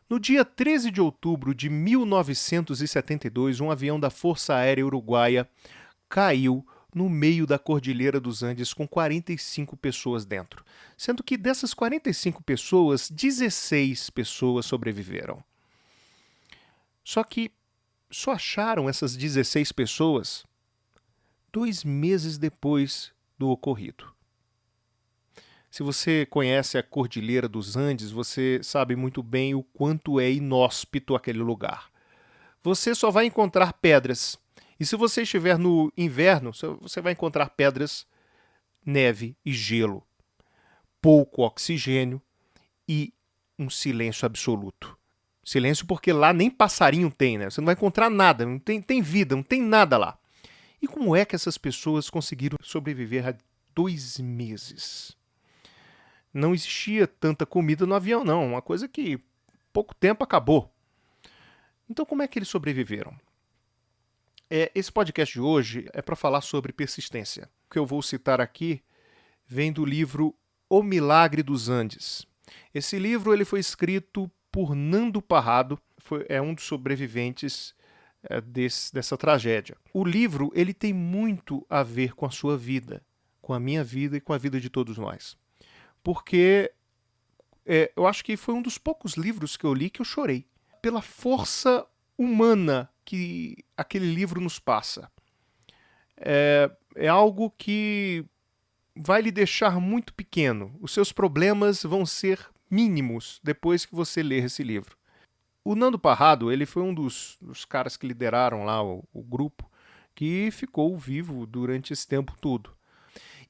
No dia 13 de outubro de 1972, um avião da Força Aérea Uruguaia caiu no meio da Cordilheira dos Andes com 45 pessoas dentro, sendo que dessas 45 pessoas, 16 pessoas sobreviveram. Só que só acharam essas 16 pessoas 2 meses depois do ocorrido. Se você conhece a Cordilheira dos Andes, você sabe muito bem o quanto é inóspito aquele lugar. Você só vai encontrar pedras. E se você estiver no inverno, você vai encontrar pedras, neve e gelo, pouco oxigênio e um silêncio absoluto. Silêncio porque lá nem passarinho tem, né? Você não vai encontrar nada, não tem vida, não tem nada lá. E como é que essas pessoas conseguiram sobreviver a 2 meses? Não existia tanta comida no avião, não. Uma coisa que pouco tempo acabou. Então, como é que eles sobreviveram? Esse podcast de hoje é para falar sobre persistência. O que eu vou citar aqui vem do livro O Milagre dos Andes. Esse livro ele foi escrito por Nando Parrado, é um dos sobreviventes dessa tragédia. O livro ele tem muito a ver com a sua vida, com a minha vida e com a vida de todos nós. Porque eu acho que foi um dos poucos livros que eu li que eu chorei. Pela força humana que aquele livro nos passa. É algo que vai lhe deixar muito pequeno. Os seus problemas vão ser mínimos depois que você ler esse livro. O Nando Parrado, ele foi um dos caras que lideraram lá o grupo que ficou vivo durante esse tempo todo.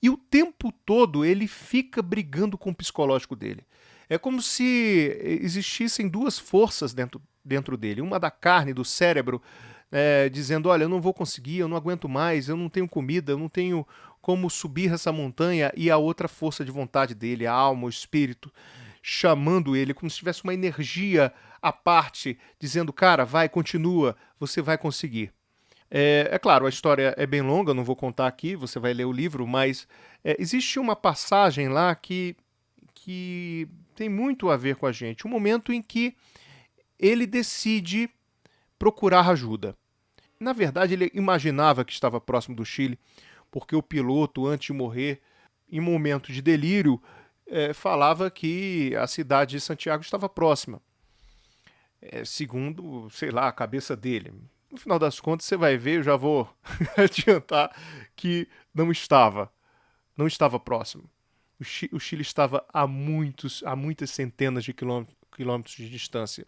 E o tempo todo ele fica brigando com o psicológico dele. É como se existissem duas forças dentro dele. Uma da carne, do cérebro, dizendo, olha, eu não vou conseguir, eu não aguento mais, eu não tenho comida, eu não tenho como subir essa montanha. E a outra força de vontade dele, a alma, o espírito, chamando ele como se tivesse uma energia à parte, dizendo, cara, vai, continua, você vai conseguir. Claro, a história é bem longa, não vou contar aqui, você vai ler o livro, mas existe uma passagem lá que tem muito a ver com a gente. Um momento em que ele decide procurar ajuda. Na verdade, ele imaginava que estava próximo do Chile, porque o piloto, antes de morrer, em momento de delírio, falava que a cidade de Santiago estava próxima. Segundo, sei lá, a cabeça dele. No final das contas, você vai ver, eu já vou adiantar que não estava. Não estava próximo. O Chile estava a muitas centenas de quilômetros de distância.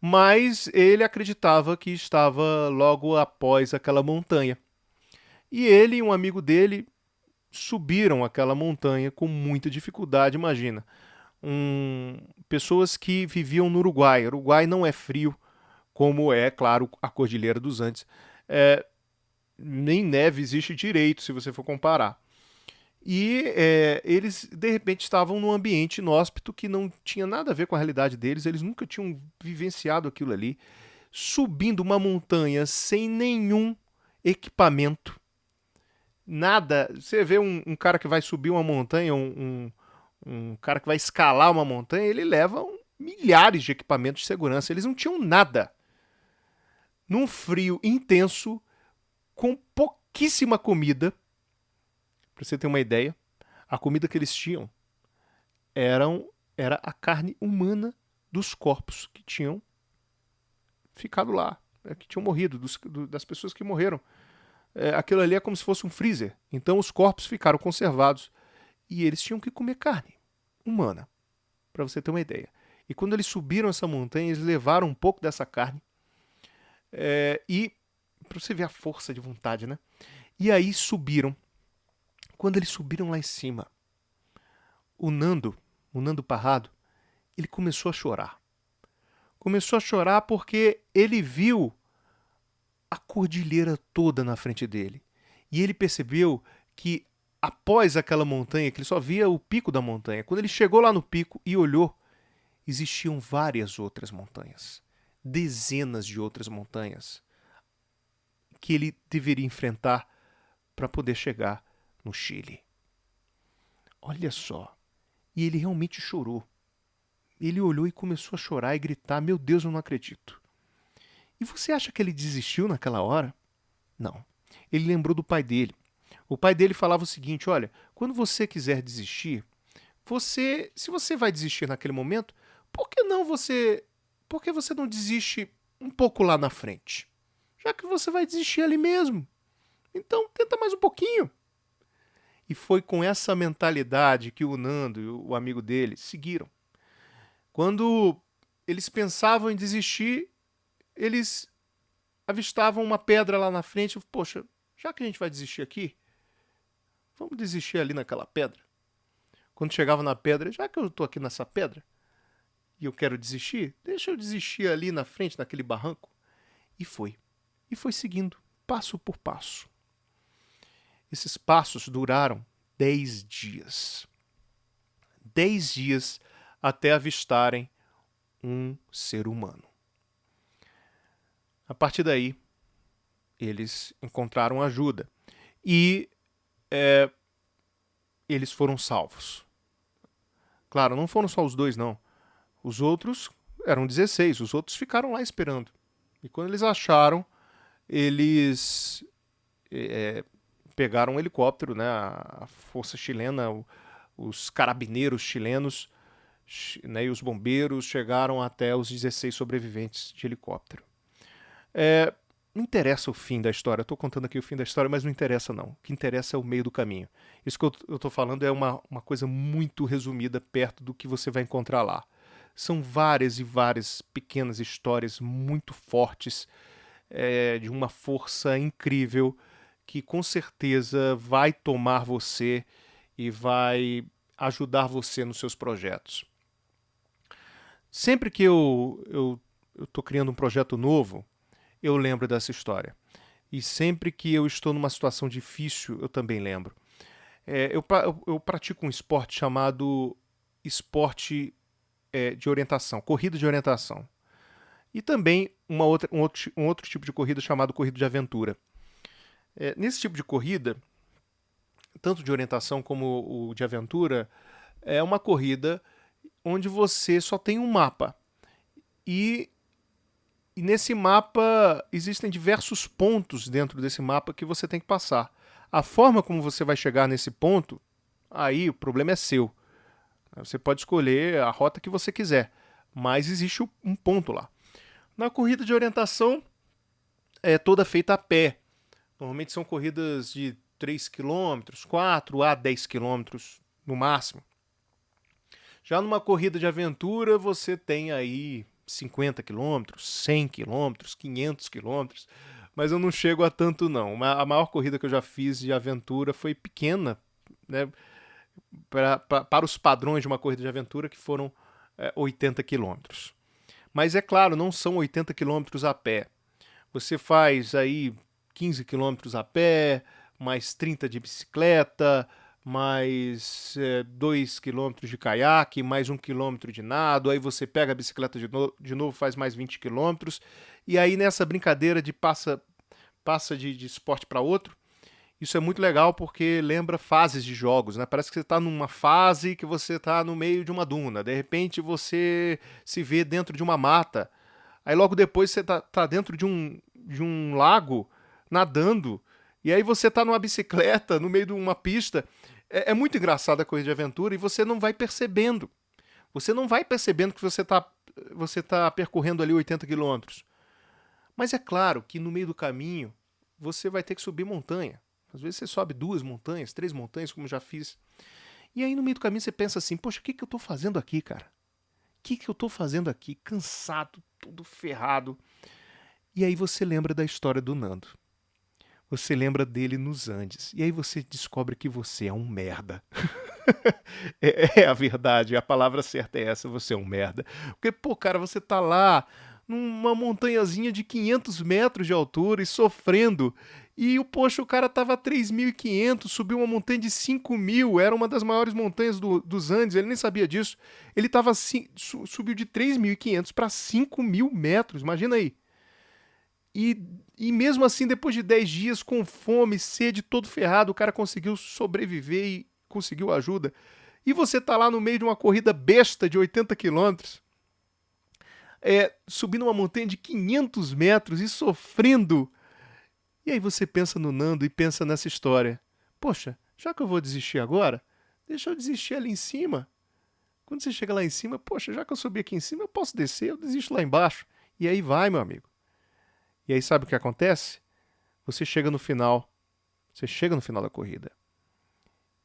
Mas ele acreditava que estava logo após aquela montanha. E ele e um amigo dele subiram aquela montanha com muita dificuldade, imagina. Pessoas que viviam no Uruguai. O Uruguai não é frio, como é, claro, a Cordilheira dos Andes. Nem neve existe direito, se você for comparar. E eles, de repente, estavam num ambiente inóspito que não tinha nada a ver com a realidade deles, eles nunca tinham vivenciado aquilo ali, subindo uma montanha sem nenhum equipamento, nada. Você vê um cara que vai subir uma montanha, um cara que vai escalar uma montanha, ele leva milhares de equipamentos de segurança, eles não tinham nada. Num frio intenso, com pouquíssima comida, para você ter uma ideia, a comida que eles tinham era a carne humana dos corpos que tinham ficado lá, que tinham morrido, das pessoas que morreram. Aquilo ali é como se fosse um freezer. Então os corpos ficaram conservados e eles tinham que comer carne humana, para você ter uma ideia. E quando eles subiram essa montanha, eles levaram um pouco dessa carne e para você ver a força de vontade, né? E aí subiram. Quando eles subiram lá em cima, o Nando Parrado, ele começou a chorar. Começou a chorar porque ele viu a cordilheira toda na frente dele. E ele percebeu que após aquela montanha, que ele só via o pico da montanha, quando ele chegou lá no pico e olhou, existiam várias outras montanhas. Dezenas de outras montanhas que ele deveria enfrentar para poder chegar no Chile. Olha só. E ele realmente chorou. ele olhou e começou a chorar e gritar: Meu Deus, eu não acredito. E você acha que ele desistiu naquela hora? Não. Ele lembrou do pai dele. O pai dele falava o seguinte: olha, quando você quiser desistir, se você vai desistir naquele momento, por que você não desiste um pouco lá na frente? Já que você vai desistir ali mesmo. Então tenta mais um pouquinho. E foi com essa mentalidade que o Nando e o amigo dele seguiram. Quando eles pensavam em desistir, eles avistavam uma pedra lá na frente. Poxa, já que a gente vai desistir aqui, vamos desistir ali naquela pedra. Quando chegava na pedra, já que eu estou aqui nessa pedra e eu quero desistir, deixa eu desistir ali na frente, naquele barranco. E foi. E foi seguindo, passo por passo. Esses passos duraram 10 dias. 10 dias até avistarem um ser humano. A partir daí, eles encontraram ajuda e eles foram salvos. Claro, não foram só os dois, não. Os outros eram 16, os outros ficaram lá esperando. E quando eles acharam, eles pegaram um helicóptero, né? A força chilena, os carabineiros chilenos, né, e os bombeiros chegaram até os 16 sobreviventes de helicóptero. Não interessa o fim da história, eu estou contando aqui o fim da história, mas não interessa não. O que interessa é o meio do caminho. Isso que eu estou falando é uma coisa muito resumida perto do que você vai encontrar lá. São várias e várias pequenas histórias muito fortes, de uma força incrível, que com certeza vai tomar você e vai ajudar você nos seus projetos. Sempre que eu estou criando um projeto novo, eu lembro dessa história. E sempre que eu estou numa situação difícil, eu também lembro. Eu pratico um esporte chamado esporte de orientação, corrida de orientação. E também um outro tipo de corrida chamado corrida de aventura. Nesse tipo de corrida, tanto de orientação como o de aventura, é uma corrida onde você só tem um mapa. E nesse mapa existem diversos pontos dentro desse mapa que você tem que passar. A forma como você vai chegar nesse ponto, aí o problema é seu. Você pode escolher a rota que você quiser, mas existe um ponto lá. Na corrida de orientação, é toda feita a pé. Normalmente são corridas de 3 km, 4 a 10 km no máximo. Já numa corrida de aventura, você tem aí 50 km, 100 km, 500 km, mas eu não chego a tanto não. A maior corrida que eu já fiz de aventura foi pequena, né, para os padrões de uma corrida de aventura, que foram 80 km. Mas é claro, não são 80 km a pé. Você faz aí 15 km a pé, mais 30 de bicicleta, mais 2 km de caiaque, mais 1 km de nado, aí você pega a bicicleta de novo, faz mais 20 km, e aí nessa brincadeira de passa de esporte para outro, isso é muito legal porque lembra fases de jogos, né? Parece que você está numa fase que você está no meio de uma duna, de repente você se vê dentro de uma mata, aí logo depois você tá dentro de um lago, nadando, e aí você tá numa bicicleta no meio de uma pista. É muito engraçada a corrida de aventura e você não vai percebendo. Você não vai percebendo que você tá percorrendo ali 80 quilômetros. Mas é claro que no meio do caminho você vai ter que subir montanha. Às vezes você sobe 2 montanhas, 3 montanhas, como eu já fiz. E aí no meio do caminho você pensa assim, poxa, o que eu tô fazendo aqui, cara? O que eu tô fazendo aqui? Cansado, tudo ferrado. E aí você lembra da história do Nando. Você lembra dele nos Andes. E aí você descobre que você é um merda. É a verdade, a palavra certa é essa, você é um merda. Porque, pô, cara, você tá lá numa montanhazinha de 500 metros de altura e sofrendo. E, poxa, o cara tava a 3.500, subiu uma montanha de 5.000, era uma das maiores montanhas dos Andes, ele nem sabia disso. Ele tava assim, subiu de 3.500 para 5.000 metros, imagina aí. E mesmo assim, depois de 10 dias, com fome, sede, todo ferrado, o cara conseguiu sobreviver e conseguiu ajuda. E você tá lá no meio de uma corrida besta de 80 quilômetros, subindo uma montanha de 500 metros e sofrendo. E aí você pensa no Nando e pensa nessa história. Poxa, já que eu vou desistir agora, deixa eu desistir ali em cima. Quando você chega lá em cima, poxa, já que eu subi aqui em cima, eu posso descer, eu desisto lá embaixo. E aí vai, meu amigo. E aí sabe o que acontece? Você chega no final. Você chega no final da corrida.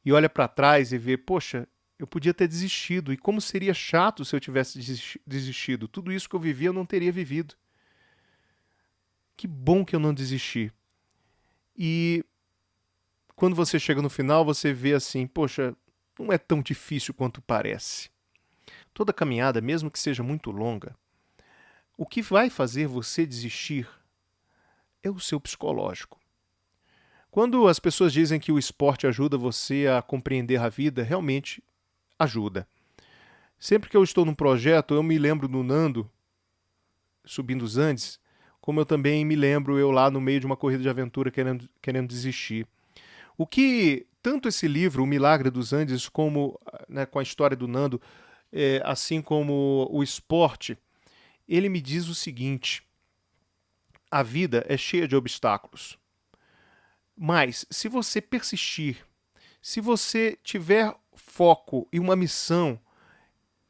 E olha para trás e vê, poxa, eu podia ter desistido. E como seria chato se eu tivesse desistido. Tudo isso que eu vivi, eu não teria vivido. Que bom que eu não desisti. E quando você chega no final, você vê assim, poxa, não é tão difícil quanto parece. Toda caminhada, mesmo que seja muito longa, o que vai fazer você desistir é o seu psicológico. Quando as pessoas dizem que o esporte ajuda você a compreender a vida, realmente ajuda. Sempre que eu estou num projeto, eu me lembro do Nando subindo os Andes, como eu também me lembro eu lá no meio de uma corrida de aventura querendo desistir. O que tanto esse livro, O Milagre dos Andes, como com a história do Nando, assim como o esporte, ele me diz o seguinte: a vida é cheia de obstáculos. Mas, se você persistir, se você tiver foco e uma missão,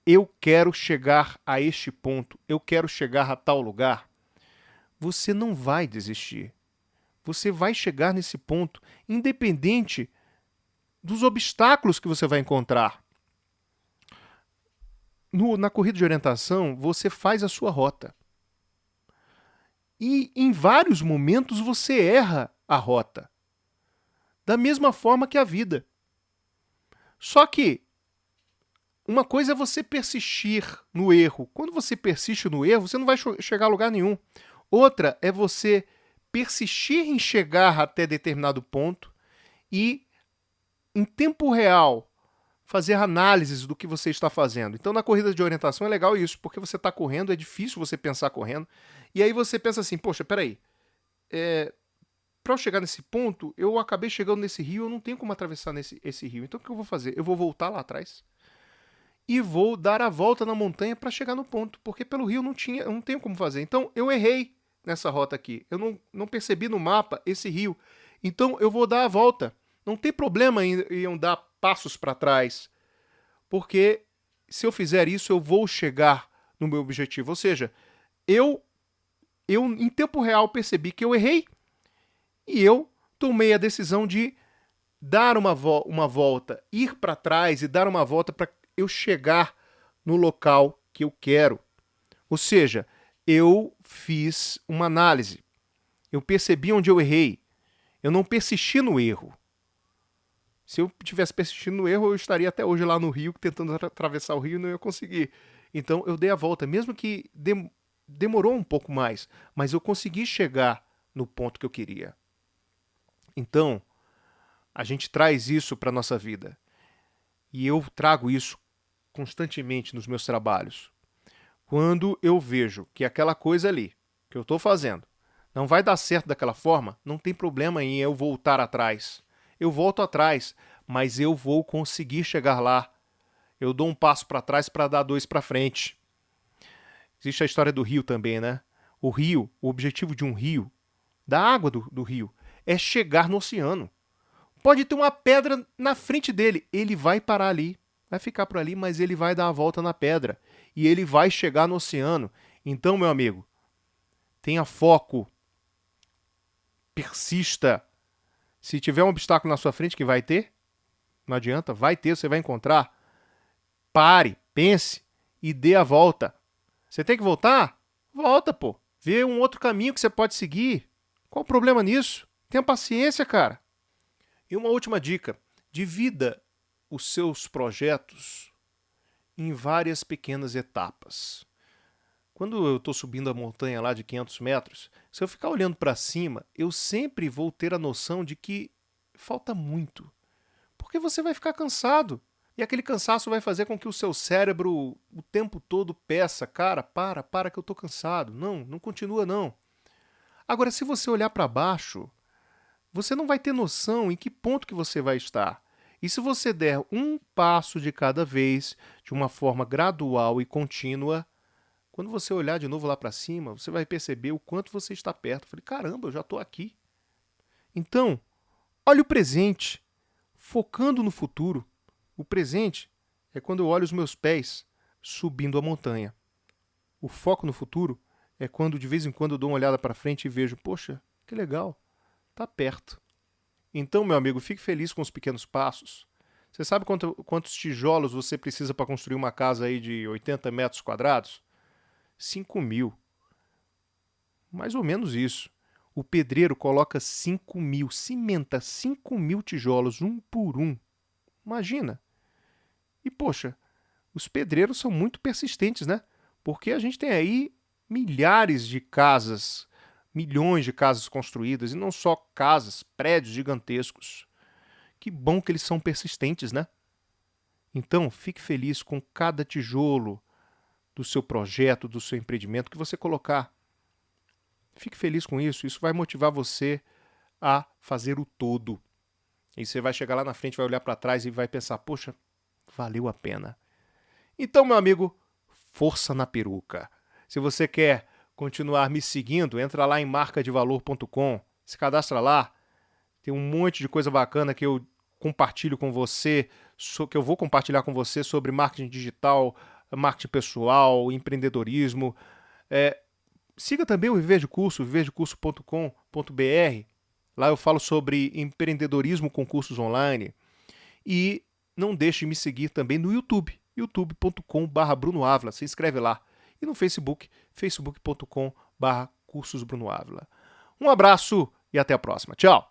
eu quero chegar a este ponto, eu quero chegar a tal lugar, você não vai desistir. Você vai chegar nesse ponto, independente dos obstáculos que você vai encontrar. Na corrida de orientação, você faz a sua rota. E em vários momentos você erra a rota. Da mesma forma que a vida. Só que uma coisa é você persistir no erro. Quando você persiste no erro, você não vai chegar a lugar nenhum. Outra é você persistir em chegar até determinado ponto e, em tempo real, fazer análises do que você está fazendo. Então, na corrida de orientação é legal isso, porque você está correndo, é difícil você pensar correndo. E aí você pensa assim, poxa, peraí, para eu chegar nesse ponto, eu acabei chegando nesse rio, eu não tenho como atravessar esse rio. Então o que eu vou fazer? Eu vou voltar lá atrás e vou dar a volta na montanha para chegar no ponto, porque pelo rio eu não tenho como fazer. Então eu errei nessa rota aqui. Eu não percebi no mapa esse rio. Então eu vou dar a volta. Não tem problema em eu dar passos para trás, porque se eu fizer isso, eu vou chegar no meu objetivo. Ou seja, eu em tempo real percebi que eu errei e eu tomei a decisão de dar uma volta, ir para trás e dar uma volta para eu chegar no local que eu quero. Ou seja, eu fiz uma análise. Eu percebi onde eu errei. Eu não persisti no erro. Se eu tivesse persistido no erro, eu estaria até hoje lá no rio, tentando atravessar o rio e não ia conseguir. Então eu dei a volta, mesmo que demorou um pouco mais, mas eu consegui chegar no ponto que eu queria. Então, a gente traz isso para a nossa vida. E eu trago isso constantemente nos meus trabalhos. Quando eu vejo que aquela coisa ali, que eu estou fazendo, não vai dar certo daquela forma, não tem problema em eu voltar atrás. Eu volto atrás, mas eu vou conseguir chegar lá. Eu dou um passo para trás para dar dois para frente. Existe a história do rio também, né? O rio, o objetivo de um rio, da água do rio, é chegar no oceano. Pode ter uma pedra na frente dele, ele vai parar ali, vai ficar por ali, mas ele vai dar a volta na pedra e ele vai chegar no oceano. Então, meu amigo, tenha foco, persista. Se tiver um obstáculo na sua frente, que vai ter, não adianta, vai ter, você vai encontrar. Pare, pense e dê a volta. Você tem que voltar? Volta, pô. Vê um outro caminho que você pode seguir. Qual o problema nisso? Tenha paciência, cara. E uma última dica: divida os seus projetos em várias pequenas etapas. Quando eu estou subindo a montanha lá de 500 metros, se eu ficar olhando para cima, eu sempre vou ter a noção de que falta muito. Porque você vai ficar cansado. E aquele cansaço vai fazer com que o seu cérebro o tempo todo peça, cara, para que eu estou cansado. Não continua não. Agora, se você olhar para baixo, você não vai ter noção em que ponto que você vai estar. E se você der um passo de cada vez, de uma forma gradual e contínua, quando você olhar de novo lá para cima, você vai perceber o quanto você está perto. Eu falei, caramba, eu já estou aqui. Então, olhe o presente, focando no futuro. O presente é quando eu olho os meus pés subindo a montanha. O foco no futuro é quando de vez em quando eu dou uma olhada para frente e vejo, poxa, que legal, tá perto. Então, meu amigo, fique feliz com os pequenos passos. Você sabe quantos tijolos você precisa para construir uma casa aí de 80 metros quadrados? 5.000. Mais ou menos isso. O pedreiro coloca 5.000, cimenta 5.000 tijolos, um por um. Imagina. E, poxa, os pedreiros são muito persistentes, né? Porque a gente tem aí milhares de casas, milhões de casas construídas, e não só casas, prédios gigantescos. Que bom que eles são persistentes, né? Então, fique feliz com cada tijolo do seu projeto, do seu empreendimento que você colocar. Fique feliz com isso, isso vai motivar você a fazer o todo. E você vai chegar lá na frente, vai olhar para trás e vai pensar, poxa, valeu a pena. Então, meu amigo, força na peruca. Se você quer continuar me seguindo, entra lá em marcadevalor.com, se cadastra lá. Tem um monte de coisa bacana que eu compartilho com você, que eu vou compartilhar com você sobre marketing digital, marketing pessoal, empreendedorismo. Siga também o Viver de Curso, viverdecurso.com.br. Lá eu falo sobre empreendedorismo com cursos online. E não deixe de me seguir também no YouTube, youtube.com/Bruno Ávila. Se inscreve lá. E no Facebook, facebook.com/Cursos Bruno Ávila. Um abraço e até a próxima. Tchau!